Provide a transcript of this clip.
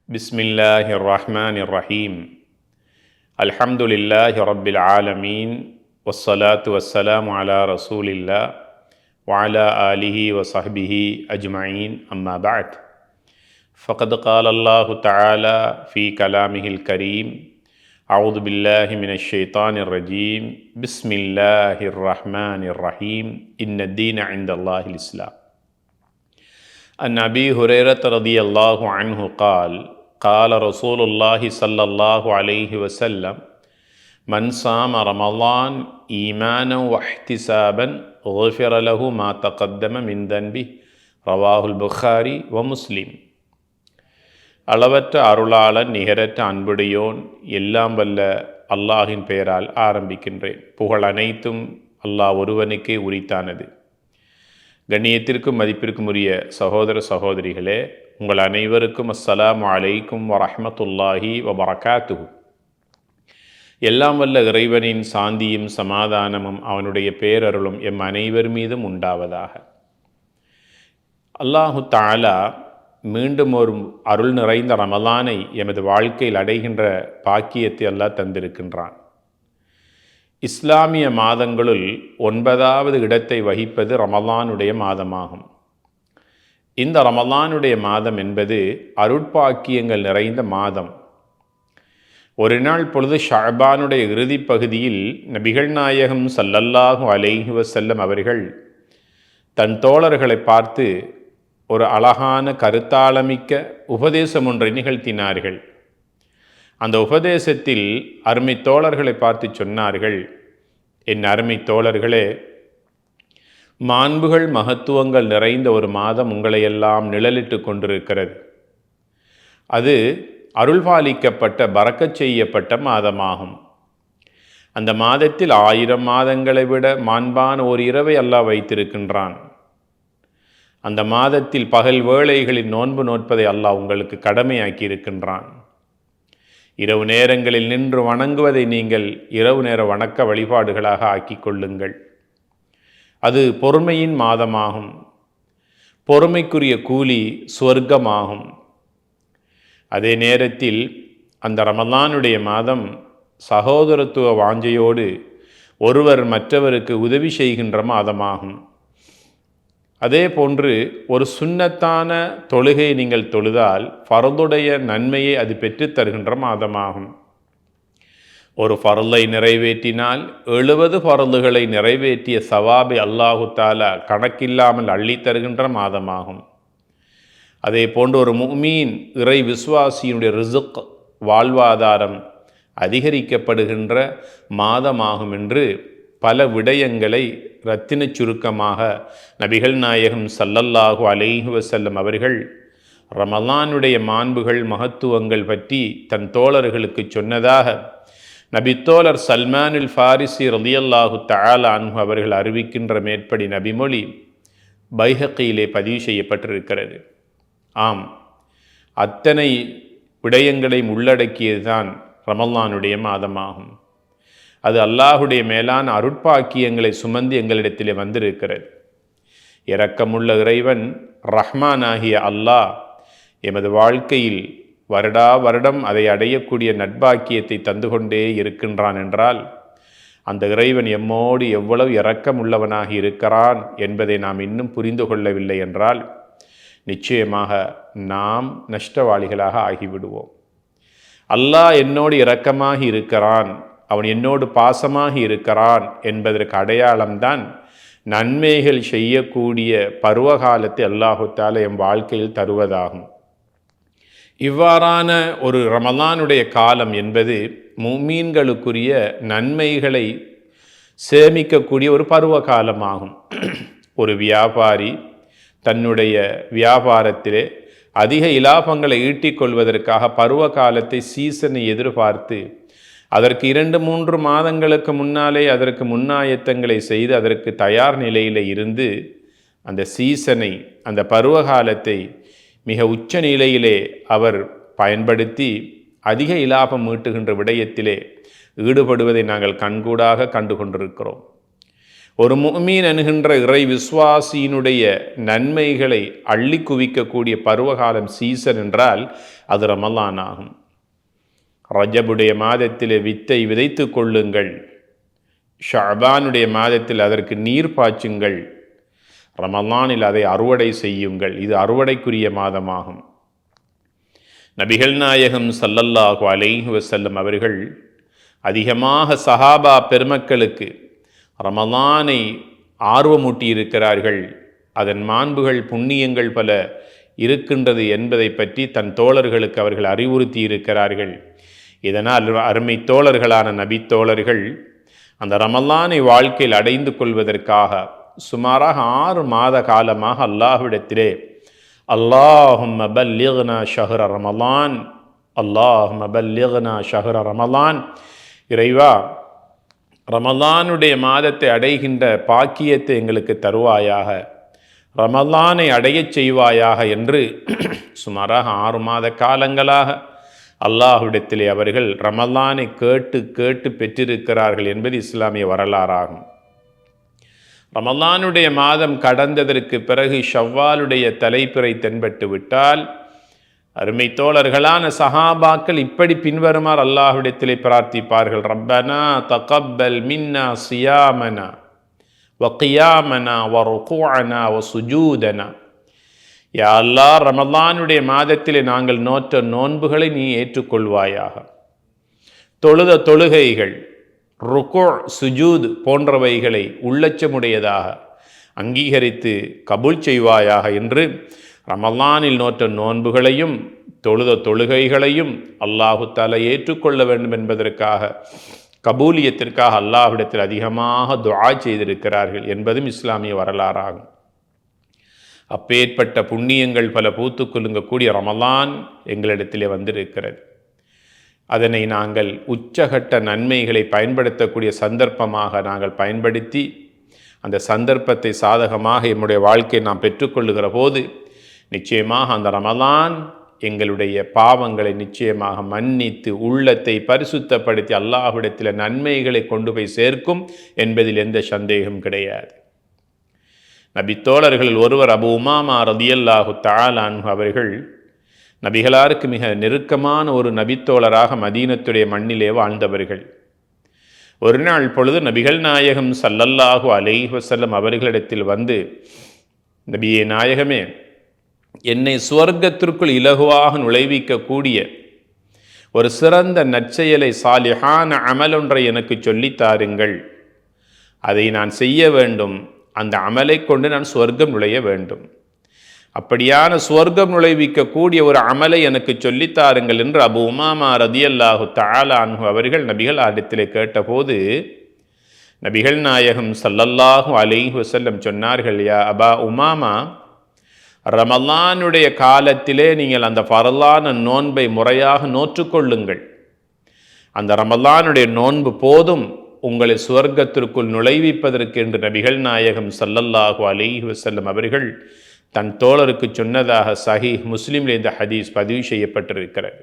பிஸ்மில்லாஹிர் ரஹ்மானிர் ரஹீம். அல்ஹம்துலில்லாஹி ரப்பில் ஆலமீன். வஸ்ஸலாத்து வஸ்ஸலாமு அலா ரசூலில்லா வஅலா ஆலிஹி வஸஹ்பிஹி அஜ்மஈன். அம்மா பஅத். ஃபகத் கால அல்லாஹு தஆலா ஃபீ கலாமிஹில் கரீம். அஊது பில்லாஹி மினஷ் ஷைத்தானிர் ரஜீம். பிஸ்மில்லாஹிர் ரஹ்மானிர் ரஹீம். இன்னத்தீன இன்தல்லாஹில் இஸ்லாம். عن أبي هريرة رضي الله عنه قال قال رسول الله صلى الله عليه وسلم من صام رمضان إيمانا واحتسابا غفر له ما تقدم من ذنبه رواه البخاري ومسلم. அளவற்ற அருளாளன் நிகரற்ற அன்புடையோன் எல்லாம் வல்ல அல்லாஹின் பெயரால் ஆரம்பிக்கின்றேன். புகழ் அனைத்தும் அல்லாஹ் ஒருவனுக்கே உரித்தானது. கண்ணியத்திற்கும் மதிப்பிற்கும் உரிய சகோதர சகோதரிகளே, உங்கள் அனைவருக்கும் அஸ்ஸலாமு அலைக்கும் வரஹ்மத்துல்லாஹி வபரகாத்துஹு. எல்லாம் வல்ல இறைவனின் சாந்தியும் சமாதானமும் அவனுடைய பேரருளும் எம் அனைவர் மீதும் உண்டாவதாக. அல்லாஹு தஆலா மீண்டும் ஒரு அருள் நிறைந்த ரமலானை எமது வாழ்க்கையில் அடைகின்ற பாக்கியத்தை அல்லாஹ் தந்திருக்கின்றான். இஸ்லாமிய மாதங்களுள் 9வது இடத்தை வகிப்பது ரமலானுடைய மாதமாகும். இந்த ரமலானுடைய மாதம் என்பது அருட்பாக்கியங்கள் நிறைந்த மாதம். ஒரு நாள் பொழுது ஷஅபானுடைய இறுதி பகுதியில் நபிகள் நாயகம் ஸல்லல்லாஹு அலைஹி வஸல்லம் அவர்கள் தன் தோழர்களை பார்த்து ஒரு அழகான கருத்தாளமிக்க உபதேசம் ஒன்றை நிகழ்த்தினார்கள். அந்த உபதேசத்தில் அருமை தோழர்களை பார்த்து சொன்னார்கள், என் அருமை தோழர்களே, மாண்புகள் மகத்துவங்கள் நிறைந்த ஒரு மாதம் உங்களையெல்லாம் நிழலிட்டு கொண்டிருக்கிறது. அது அருள்பாலிக்கப்பட்ட பரக்கச் செய்யப்பட்ட மாதமாகும். அந்த மாதத்தில் 1000 மாதங்களை விட மாண்பான ஒரு இரவை அல்லாஹ் வைத்திருக்கின்றான். அந்த மாதத்தில் பகல் வேளைகளில் நோன்பு நோட்பதை அல்லாஹ் உங்களுக்கு கடமையாக்கி இருக்கின்றான். இரவு நேரங்களில் நின்று வணங்குவதை நீங்கள் இரவு நேர வணக்க வழிபாடுகளாக ஆக்கிக் கொள்ளுங்கள். அது பொறுமையின் மாதமாகும். பொறுமைக்குரிய கூலி சுவர்க்கமாகும். அதே நேரத்தில் அந்த ரமலானுடைய மாதம் சகோதரத்துவ வாஞ்சையோடு ஒருவர் மற்றவருக்கு உதவி செய்கின்ற மாதமாகும். அதே போன்று ஒரு சுன்னத்தான தொழுகையை நீங்கள் தொழுதால் ஃபர்துடைய நன்மையை அது பெற்றுத் தருகின்ற மாதமாகும். ஒரு ஃபர்லை நிறைவேற்றினால் 70 ஃபர்துகளை நிறைவேற்றிய சவாபை அல்லாஹு தஆலா கணக்கில்லாமல் அள்ளித் தருகின்ற மாதமாகும். அதே போன்று ஒரு முஃமின் இறை விசுவாசியினுடைய ரிஸ்க் வாழ்வாதாரம் அதிகரிக்கப்படுகின்ற மாதமாகும் என்று பல விடயங்களை இரத்தினச் சுருக்கமாக நபிகள் நாயகம் ஸல்லல்லாஹு அலைஹி வஸல்லம் அவர்கள் ரமலானுடைய மாண்புகள் மகத்துவங்கள் பற்றி தன் தோழர்களுக்கு சொன்னதாக நபித்தோழர் சல்மானுல் ஃபாரிசி ரலியல்லாஹு தஆலா அன்ஹு அவர்கள் அறிவிக்கின்ற மேற்படி நபிமொழி பைஹக்கியிலே பதிவு செய்யப்பட்டிருக்கிறது. ஆம், அத்தனை விடயங்களையும் உள்ளடக்கியதுதான் ரமலானுடைய மாதமாகும். அது அல்லாஹுடைய மேலான அருட்பாக்கியங்களை சுமந்து எங்களிடத்திலே வந்திருக்கிறது. இரக்கமுள்ள இறைவன் ரஹ்மானாகிய அல்லாஹ் எமது வாழ்க்கையில் வருடா வருடம் அதை அடையக்கூடிய நட்பாக்கியத்தை தந்து கொண்டே இருக்கின்றான் என்றால் அந்த இறைவன் எம்மோடு எவ்வளவு இரக்கமுள்ளவனாக இருக்கிறான் என்பதை நாம் இன்னும் புரிந்து கொள்ளவில்லை என்றால் நிச்சயமாக நாம் நஷ்டவாளிகளாக ஆகிவிடுவோம். அல்லாஹ் என்னோடு இரக்கமாக இருக்கிறான், அவன் என்னோடு பாசமாக இருக்கிறான் என்பதற்கு அடையாளம்தான் நன்மைகள் செய்யக்கூடிய பருவகாலத்தை அல்லாஹு தஆலா எம் வாழ்க்கையில் தருவதாகும். இவ்வாறான ஒரு ரமலானுடைய காலம் என்பது முஃமின்களுக்குரிய நன்மைகளை சேமிக்கக்கூடிய ஒரு பருவ காலமாகும். ஒரு வியாபாரி தன்னுடைய வியாபாரத்திலே அதிக இலாபங்களை ஈட்டிக்கொள்வதற்காக பருவ காலத்தை சீசனை எதிர்பார்த்து அதற்கு 2-3 மாதங்களுக்கு முன்னாலே அதற்கு முன்னாயத்தங்களை செய்து அதற்கு தயார் நிலையில் இருந்து அந்த சீசனை அந்த பருவகாலத்தை மிக உச்ச நிலையிலே அவர் பயன்படுத்தி அதிக இலாபம் ஈட்டுகின்ற விடயத்திலே ஈடுபடுவதை நாங்கள் கண்கூடாக கண்டு கொண்டிருக்கிறோம். ஒரு முஃமின் என்கின்ற இறை விசுவாசியினுடைய நன்மைகளை அள்ளி குவிக்கக்கூடிய பருவகாலம் சீசன் என்றால் அது ரமலான் ஆகும். ரஜபுடைய மாதத்திலே வித்தை விதைத்து கொள்ளுங்கள், ஷஅபானுடைய மாதத்தில் அதற்கு நீர் பாய்ச்சுங்கள், ரமலானில் அதை அறுவடை செய்யுங்கள். இது அறுவடைக்குரிய மாதமாகும். நபிகள் நாயகம் ஸல்லல்லாஹு அலைஹி வஸல்லம் அவர்கள் அதிகமாக சஹாபா பெருமக்களுக்கு ரமலானை ஆர்வமூட்டி இருக்கிறார்கள். அதன் மாண்புகள் புண்ணியங்கள் பல இருக்கின்றது என்பதை பற்றி தன் தோழர்களுக்கு அவர்கள் அறிவுறுத்தி இருக்கிறார்கள். இதனால் அருமை தோழர்களான நபி தோழர்கள் அந்த ரமலானை வாழ்க்கையில் அடைந்து கொள்வதற்காக சுமாராக 6 மாத காலமாக அல்லாஹ்விடத்திலே அல்லாஹும்ம பல்லிக்னா ஷஹ்ர ரமலான், அல்லாஹும்ம பல்லிக்னா ஷஹ்ர ரமலான், இறைவா ரமலானுடைய மாதத்தை அடைகின்ற பாக்கியத்தை எங்களுக்கு தருவாயாக, ரமலானை அடையச் செய்வாயாக என்று சுமாராக 6 மாத காலங்களாக அல்லாஹ்விடத்திலே அவர்கள் ரமலானை கேட்டு கேட்டு பெற்றிருக்கிறார்கள் என்பது இஸ்லாமிய வரலாறாகும். ரமலானுடைய மாதம் கடந்ததற்கு பிறகு ஷவ்வாலுடைய தலைப்பிறை தென்பட்டு விட்டால் அருமை தோழர்களான சஹாபாக்கள் இப்படி பின்வருமாறு அல்லாஹ்விடத்திலே பிரார்த்திப்பார்கள். ரப்பனா தகப்பல் மின்னா சியாமனா வகியாமனா வருகூஅனா வசுஜூதனா. யா அல்லாஹ், ரமலானுடைய மாதத்திலே நாங்கள் நோற்ற நோன்புகளை நீ ஏற்றுக்கொள்வாயாக, தொழுத தொழுகைகள் ருக்கு சுஜூத் போன்றவைகளை உள்ளச்சமுடையதாக அங்கீகரித்து கபூல் செய்வாயாக என்று ரமலானில் நோற்ற நோன்புகளையும் தொழுத தொழுகைகளையும் அல்லாஹு தஆலா ஏற்றுக்கொள்ள வேண்டும் என்பதற்காக கபூலியத்திற்காக அல்லாஹ்விடத்தில் அதிகமாக துஆ செய்திருக்கிறார்கள் என்பதும் இஸ்லாமிய வரலாறாகும். அப்பேற்பட்ட புண்ணியங்கள் பல பூத்து குலுங்கக்கூடிய ரமலான் எங்களிடத்திலே வந்திருக்கிறது. அதனை நாங்கள் உச்சகட்ட நன்மைகளை பயன்படுத்தக்கூடிய சந்தர்ப்பமாக நாங்கள் பயன்படுத்தி அந்த சந்தர்ப்பத்தை சாதகமாக எம்முடைய வாழ்க்கையை நாம் பெற்றுக்கொள்ளுகிற போது நிச்சயமாக அந்த ரமலான் எங்களுடைய பாவங்களை நிச்சயமாக மன்னித்து உள்ளத்தை பரிசுத்தப்படுத்தி அல்லாஹ்விடத்தில் நன்மைகளை கொண்டு போய் சேர்க்கும் என்பதில் எந்த சந்தேகம் கிடையாது. நபி தோழர்களில் ஒருவர் அபு உமாமா ரலியல்லாஹு தஆலா அன்ஹு அவர்கள் நபிகளாருக்கு மிக நெருக்கமான ஒரு நபித்தோழராக மதீனத்துடைய மண்ணிலே வாழ்ந்தவர்கள். ஒரு நாள் பொழுது நபிகள் நாயகம் ஸல்லல்லாஹு அலைஹி வஸல்லம் அவர்களிடத்தில் வந்து, நபியே நாயகமே, என்னை சுவர்க்கத்திற்குள் இலகுவாக நுழைவிக்கக்கூடிய ஒரு சிறந்த நற்செயலை, சாலிஹான அமலொன்றை எனக்கு சொல்லித் தாருங்கள், அதை நான் செய்ய வேண்டும், அந்த அமலை கொண்டு நான் சுவர்க்கம் நுழைய வேண்டும், அப்படியான சுவர்க்கம் நுழைவிக்கக்கூடிய ஒரு அமலை எனக்கு சொல்லித்தாருங்கள் என்று அபு உமாமா ரலியல்லாஹு தஆலா அன்ஹு அவர்கள் நபிகள் இடத்திலே கேட்டபோது நபிகள் நாயகம் ஸல்லல்லாஹு அலைஹி வஸல்லம் சொன்னார்கள், யா அபா உமாமா, ரமலானுடைய காலத்திலே நீங்கள் அந்த ஃபர்லான நோன்பை முறையாக நோற்றுக்கொள்ளுங்கள். அந்த ரமலானுடைய நோன்பு போதும் உங்களை சுவர்க்கத்திற்குள் நுழைவிப்பதற்கு என்று நபிகள் நாயகம் ஸல்லல்லாஹு அலைஹி வஸல்லம் அவர்கள் தன் தோழருக்கு சொன்னதாக சஹீஹ் முஸ்லிமில் இந்த ஹதீஸ் பதிவு செய்யப்பட்டிருக்கிறது.